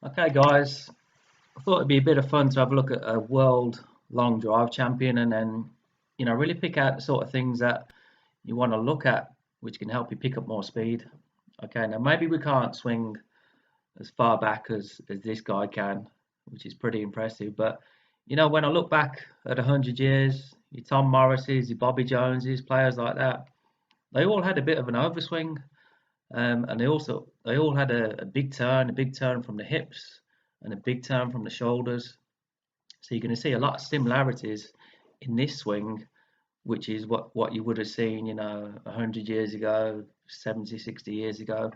Okay, guys, I thought it'd be a bit of fun to have a look at a world long drive champion and then, really pick out the sort of things that you want to look at, which can help you pick up more speed. Okay, now maybe we can't swing as far back as this guy can, which is pretty impressive. But, when I look back at 100 years, your Tom Morrises, your Bobby Joneses, players like that, they all had a bit of an overswing. And they all had a big turn from the hips and a big turn from the shoulders. So you're going to see a lot of similarities in this swing, which is what you would have seen, 100 years ago, 70, 60 years ago.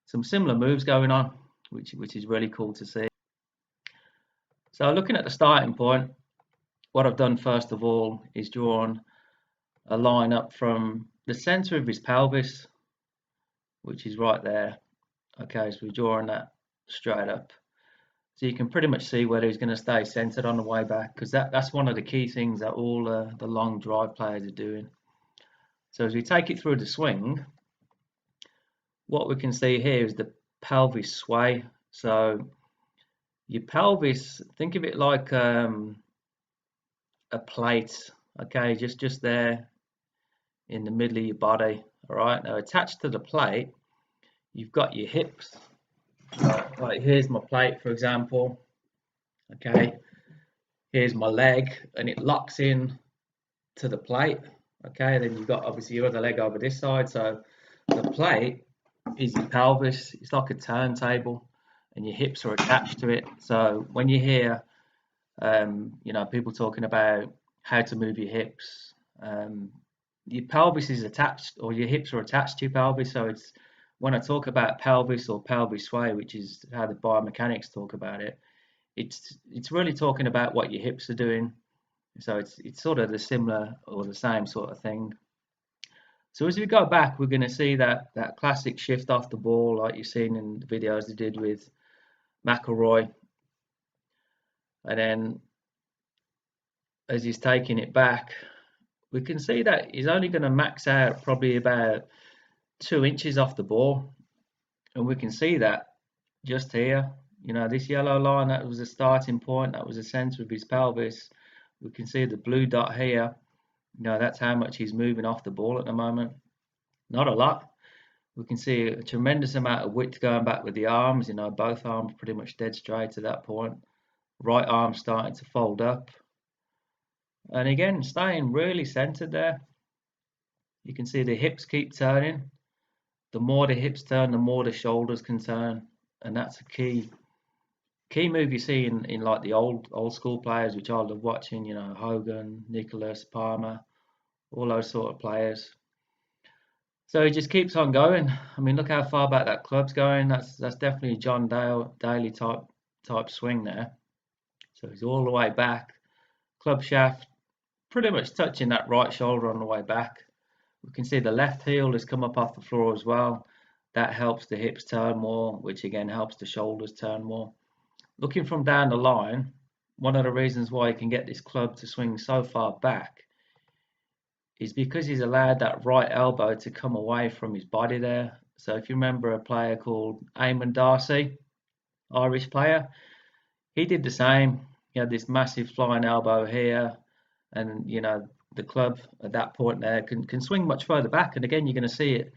Some similar moves going on, which is really cool to see. So looking at the starting point, what I've done first of all is drawn a line up from the center of his pelvis, which is right there. Okay, so we're drawing that straight up. So you can pretty much see whether he's going to stay centered on the way back, because that's one of the key things that all the long drive players are doing. So as we take it through the swing, what we can see here is the pelvis sway. So your pelvis, think of it like a plate, okay, just there in the middle of your body. All right, now attached to the plate, you've got your hips. Like here's my plate, for example. Okay, here's my leg, and it locks in to the plate. Okay, then you've got obviously your other leg over this side. So the plate is your pelvis. It's like a turntable, and your hips are attached to it. So when you hear, people talking about how to move your hips, your pelvis is attached, or your hips are attached to your pelvis. So it's when I talk about pelvis or pelvis sway, which is how the biomechanics talk about it, it's really talking about what your hips are doing. So it's sort of the similar or the same sort of thing. So as we go back, we're going to see that classic shift off the ball, like you've seen in the videos they did with McIlroy. And then as he's taking it back, we can see that he's only going to max out probably about 2 inches off the ball. And we can see that just here. This yellow line, that was the starting point, that was the center of his pelvis. We can see the blue dot here. That's how much he's moving off the ball at the moment. Not a lot. We can see a tremendous amount of width going back with the arms. Both arms pretty much dead straight at that point. Right arm starting to fold up. And again, staying really centered there. You can see the hips keep turning. The more the hips turn, the more the shoulders can turn. And that's a key move you see in like the old school players, which I love watching, Hogan, Nicholas, Palmer, all those sort of players. So he just keeps on going. I mean, look how far back that club's going. That's definitely John Daly type swing there. So he's all the way back. Club shaft pretty much touching that right shoulder on the way back. We can see the left heel has come up off the floor as well. That helps the hips turn more, which again helps the shoulders turn more. Looking from down the line, one of the reasons why he can get this club to swing so far back is because he's allowed that right elbow to come away from his body there. So if you remember a player called Eamon Darcy, Irish player, he did the same. He had this massive flying elbow here, and the club at that point there can swing much further back. And again, you're going to see it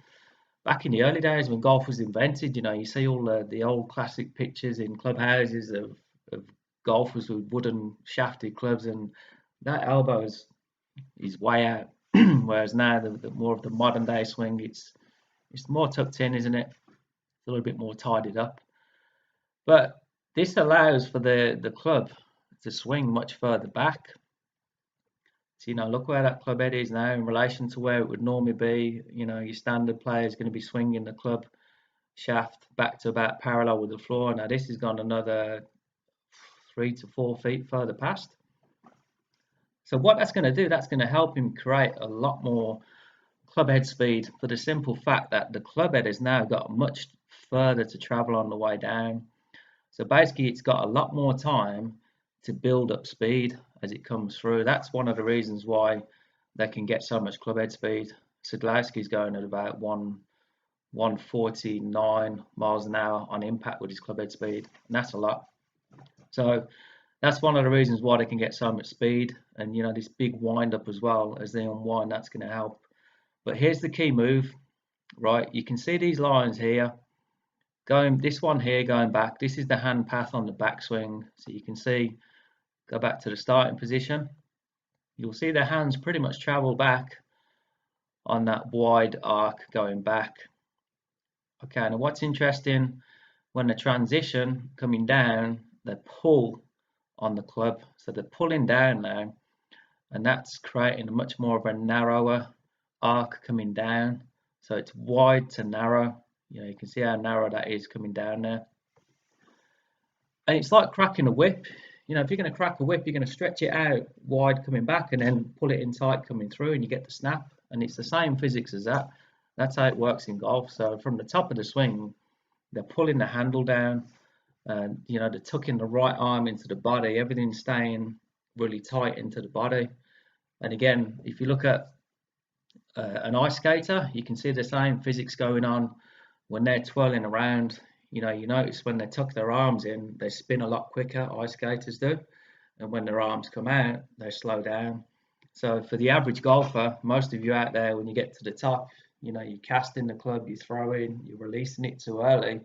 back in the early days when golf was invented. You see all the old classic pictures in clubhouses of golfers with wooden shafted clubs, and that elbow is way out. Whereas now the more of the modern day swing, it's more tucked in, isn't it? It's a little bit more tidied up. But this allows for the club to swing much further back. So, look where that club head is now in relation to where it would normally be. Your standard player is going to be swinging the club shaft back to about parallel with the floor. Now this has gone another 3 to 4 feet further past. So what that's going to do, that's going to help him create a lot more club head speed, for the simple fact that the club head has now got much further to travel on the way down. So basically it's got a lot more time to build up speed as it comes through. That's one of the reasons why they can get so much club head speed. Sadlowski's going at about 1 149 miles an hour on impact with his club head speed, and that's a lot. So that's one of the reasons why they can get so much speed, and this big wind up as well. As they unwind, that's going to help. But here's the key move, right? You can see these lines here going, this one here going back, this is the hand path on the backswing. So you can see, go back to the starting position, you'll see the hands pretty much travel back on that wide arc going back. Okay, and what's interesting, when the transition coming down, they pull on the club, so they're pulling down now, and that's creating a much more of a narrower arc coming down. So it's wide to narrow. You can see how narrow that is coming down there. And it's like cracking a whip. If you're going to crack a whip, you're going to stretch it out wide coming back and then pull it in tight coming through, and you get the snap. And it's the same physics as that. That's how it works in golf. So from the top of the swing, they're pulling the handle down, and they're tucking the right arm into the body. Everything's staying really tight into the body. And again, if you look at an ice skater, you can see the same physics going on when they're twirling around. You notice when they tuck their arms in, they spin a lot quicker, ice skaters do, and when their arms come out, they slow down. So for the average golfer, most of you out there, when you get to the top, you're casting the club, you're throwing, you're releasing it too early,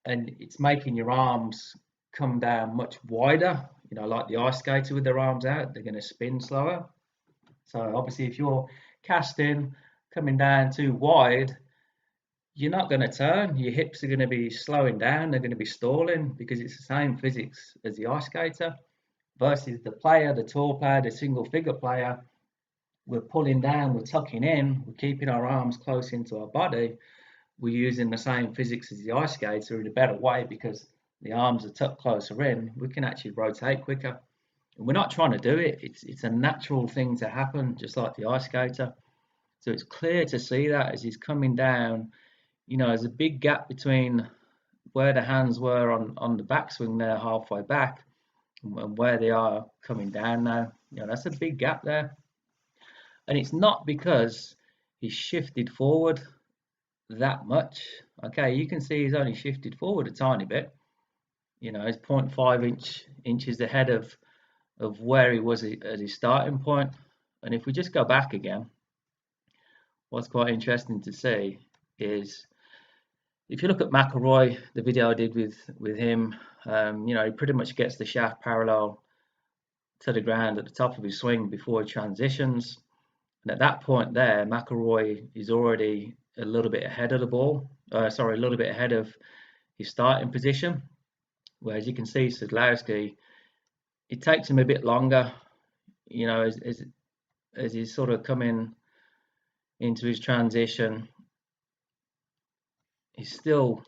and it's making your arms come down much wider. Like the ice skater with their arms out, they're going to spin slower. So obviously, if you're casting, coming down too wide, you're not going to turn. Your hips are going to be slowing down. They're going to be stalling, because it's the same physics as the ice skater. Versus the player, the tall player, the single figure player, we're pulling down, we're tucking in, we're keeping our arms close into our body. We're using the same physics as the ice skater in a better way, because the arms are tucked closer in. We can actually rotate quicker. And we're not trying to do it. It's a natural thing to happen, just like the ice skater. So it's clear to see that as he's coming down, there's a big gap between where the hands were on the backswing there halfway back and where they are coming down now. That's a big gap there. And it's not because he's shifted forward that much. Okay, you can see he's only shifted forward a tiny bit. He's 0.5 inches ahead of where he was at his starting point. And if we just go back again, what's quite interesting to see is, if you look at McIlroy, the video I did with him, he pretty much gets the shaft parallel to the ground at the top of his swing before he transitions. And at that point there, McIlroy is already a little bit ahead of the ball. A little bit ahead of his starting position. Whereas you can see Sadlowski, it takes him a bit longer, as he's sort of coming into his transition. He's still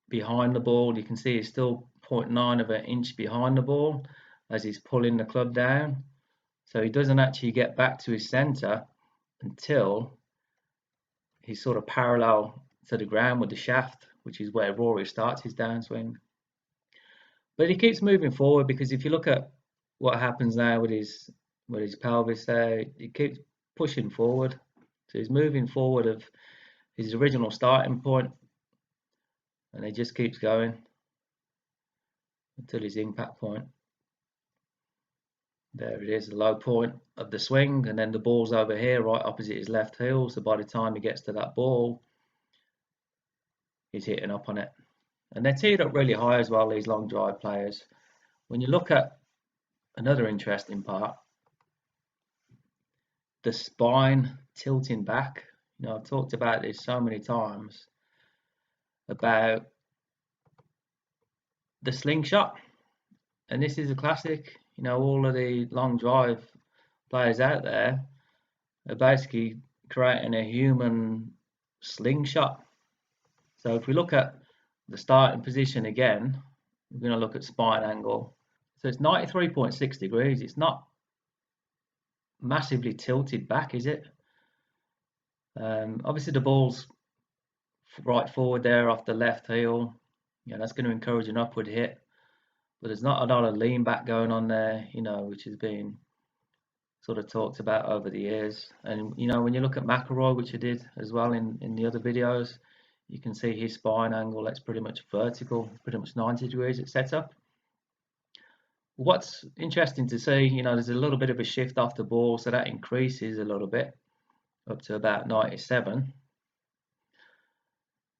behind the ball. You can see he's still 0.9 of an inch behind the ball as he's pulling the club down. So he doesn't actually get back to his center until he's sort of parallel to the ground with the shaft, which is where Rory starts his downswing. But he keeps moving forward, because if you look at what happens now with his pelvis there, he keeps pushing forward. So he's moving forward of his original starting point, and he just keeps going until his impact point. There it is, the low point of the swing, and then the ball's over here right opposite his left heel. So by the time he gets to that ball, he's hitting up on it. And they're teed up really high as well, these long drive players. When you look at another interesting part, the spine tilting back. I've talked about this so many times about the slingshot, and this is a classic. All of the long drive players out there are basically creating a human slingshot. So if we look at the starting position again, we're going to look at spine angle. So it's 93.6 degrees. It's not massively tilted back, is it? Obviously the ball's right forward there off the left heel. That's going to encourage an upward hit, but there's not a lot of lean back going on there, which has been sort of talked about over the years. And you know, when you look at McElroy, which I did as well in the other videos, you can see his spine angle, that's pretty much vertical, pretty much 90 degrees at setup. What's interesting to see, you know, there's a little bit of a shift off the ball, so that increases a little bit up to about 97,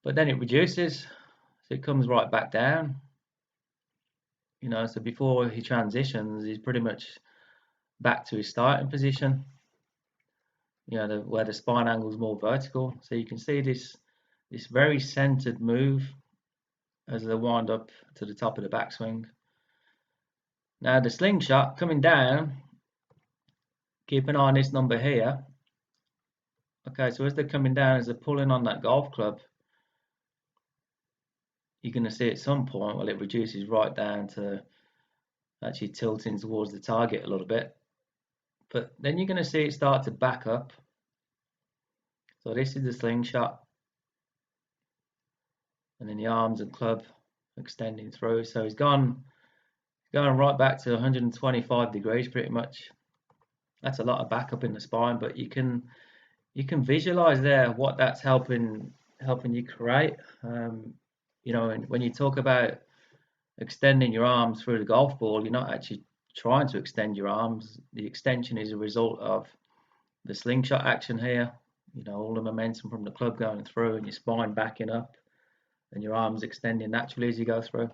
but then it reduces, so it comes right back down. You know, so before he transitions, he's pretty much back to his starting position. You know, where the spine angle is more vertical. So you can see this very centered move as they wind up to the top of the backswing. Now the slingshot coming down, keep an eye on this number here. Okay, so as they're coming down, as they're pulling on that golf club, you're going to see at some point, well, it reduces right down to actually tilting towards the target a little bit. But then you're going to see it start to back up. So this is the slingshot. And then the arms and club extending through. So he's going right back to 125 degrees pretty much. That's a lot of backup in the spine, but you can visualize there what that's helping you create. You know, and when you talk about extending your arms through the golf ball, you're not actually trying to extend your arms. The extension is a result of the slingshot action here. You know, all the momentum from the club going through and your spine backing up and your arms extending naturally as you go through.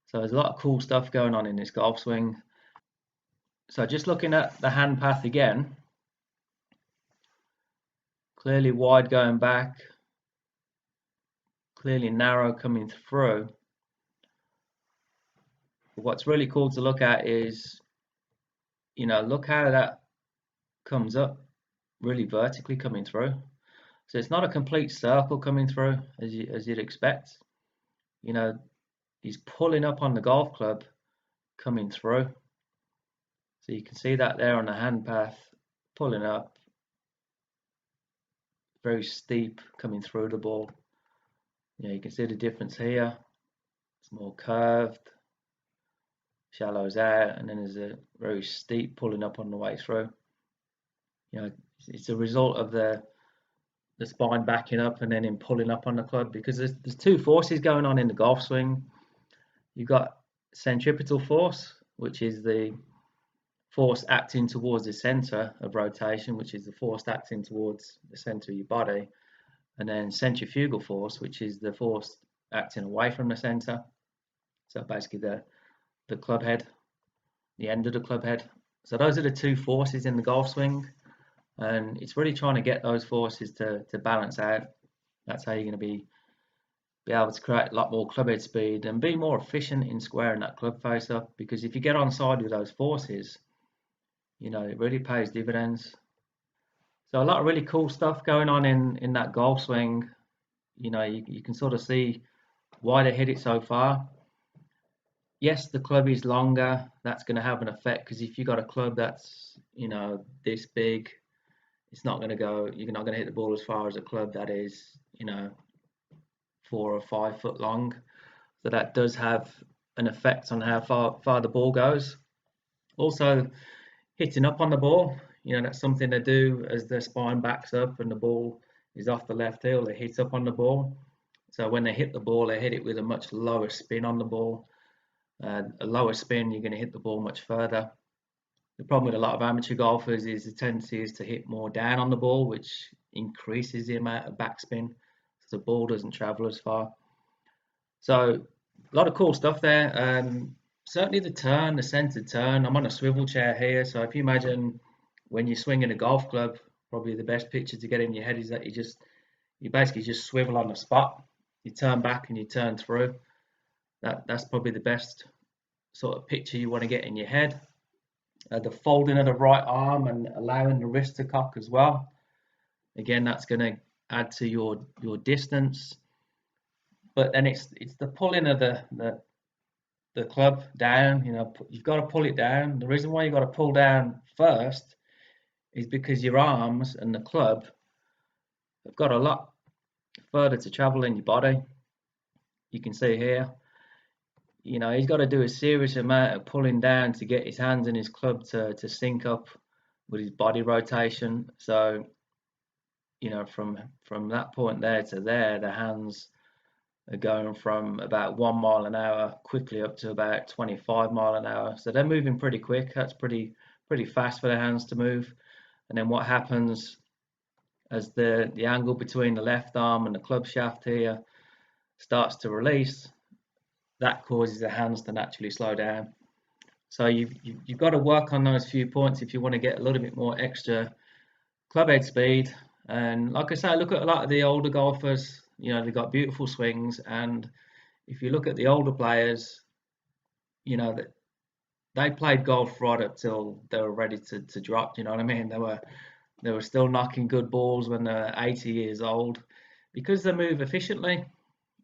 So there's a lot of cool stuff going on in this golf swing. So just looking at the hand path again, clearly wide going back, clearly narrow coming through. But what's really cool to look at is, you know, look how that comes up, really vertically coming through. So it's not a complete circle coming through as you'd expect. You know, he's pulling up on the golf club coming through. So you can see that there on the hand path, pulling up, very steep coming through the ball. You know, you can see the difference here. It's more curved, shallows out, and then there's a very steep pulling up on the way through. You know, it's a result of the spine backing up and then him pulling up on the club, because there's two forces going on in the golf swing. You've got centripetal force, which is the force acting towards the center of rotation, which is the force acting towards the center of your body, and then centrifugal force, which is the force acting away from the center. So basically the club head, the end of the club head. So those are the two forces in the golf swing, and it's really trying to get those forces to balance out. That's how you're going to be able to create a lot more club head speed and be more efficient in squaring that club face up, because if you get on side with those forces, you know, it really pays dividends. So a lot of really cool stuff going on in that golf swing. You know, you can sort of see why they hit it so far. Yes, the club is longer. That's going to have an effect, because if you've got a club that's, you know, this big, it's not going to go, you're not going to hit the ball as far as a club that is, you know, 4 or 5 foot long. So that does have an effect on how far the ball goes. Also, hitting up on the ball, you know, that's something they do as their spine backs up and the ball is off the left heel. They hit up on the ball. So when they hit the ball, they hit it with a much lower spin on the ball. A lower spin, you're going to hit the ball much further. The problem with a lot of amateur golfers is the tendency is to hit more down on the ball, which increases the amount of backspin, so the ball doesn't travel as far. So a lot of cool stuff there. Certainly the turn, the centered turn. I'm on a swivel chair here, so if you imagine when you're swinging a golf club, probably the best picture to get in your head is that you basically just swivel on the spot. You turn back and you turn through. That's probably the best sort of picture you want to get in your head. The folding of the right arm and allowing the wrist to cock as well. Again, that's going to add to your distance. But then it's the pulling of the club down. You know, you've got to pull it down. The reason why you've got to pull down first is because your arms and the club have got a lot further to travel in your body. You can see here, you know, he's got to do a serious amount of pulling down to get his hands and his club to sync up with his body rotation. So, you know, from that point there to there, the hands are going from about 1 mile an hour quickly up to about 25 mile an hour. So they're moving pretty quick. That's pretty fast for the hands to move. And then what happens as the angle between the left arm and the club shaft here starts to release, that causes the hands to naturally slow down. So you've got to work on those few points if you want to get a little bit more extra club head speed. And like I say, I look at a lot of the older golfers, you know, they've got beautiful swings. And if you look at the older players, you know, that they played golf right up till they were ready to drop. You know what I mean? They were still knocking good balls when they're 80 years old because they move efficiently.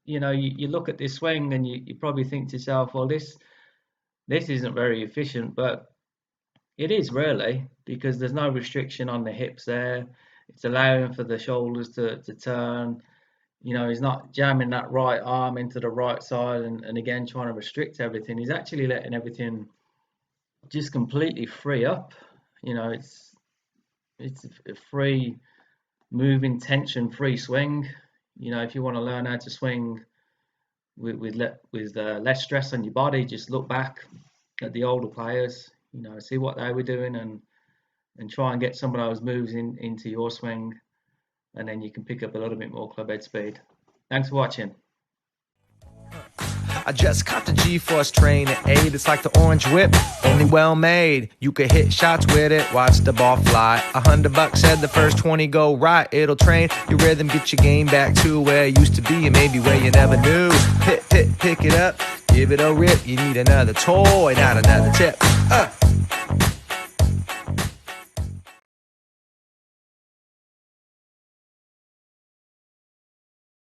You know, you look at this swing and you probably think to yourself, well, this isn't very efficient, but it is really, because there's no restriction on the hips there. It's allowing for the shoulders to turn. You know, he's not jamming that right arm into the right side and again trying to restrict everything. He's actually letting everything just completely free up. You know, it's a free moving, tension free swing. You know, if you want to learn how to swing with less stress on your body, just look back at the older players, you know, see what they were doing and try and get some of those moves into your swing, and then you can pick up a little bit more club head speed. Thanks for watching. I just caught the GForce train at 8. It's like the orange whip, only well made. You could hit shots with it, watch the ball fly. $100 said the first 20 go right. It'll train your rhythm, get your game back to where it used to be and maybe where you never knew. Pick it up, give it a rip. You need another toy, not another tip.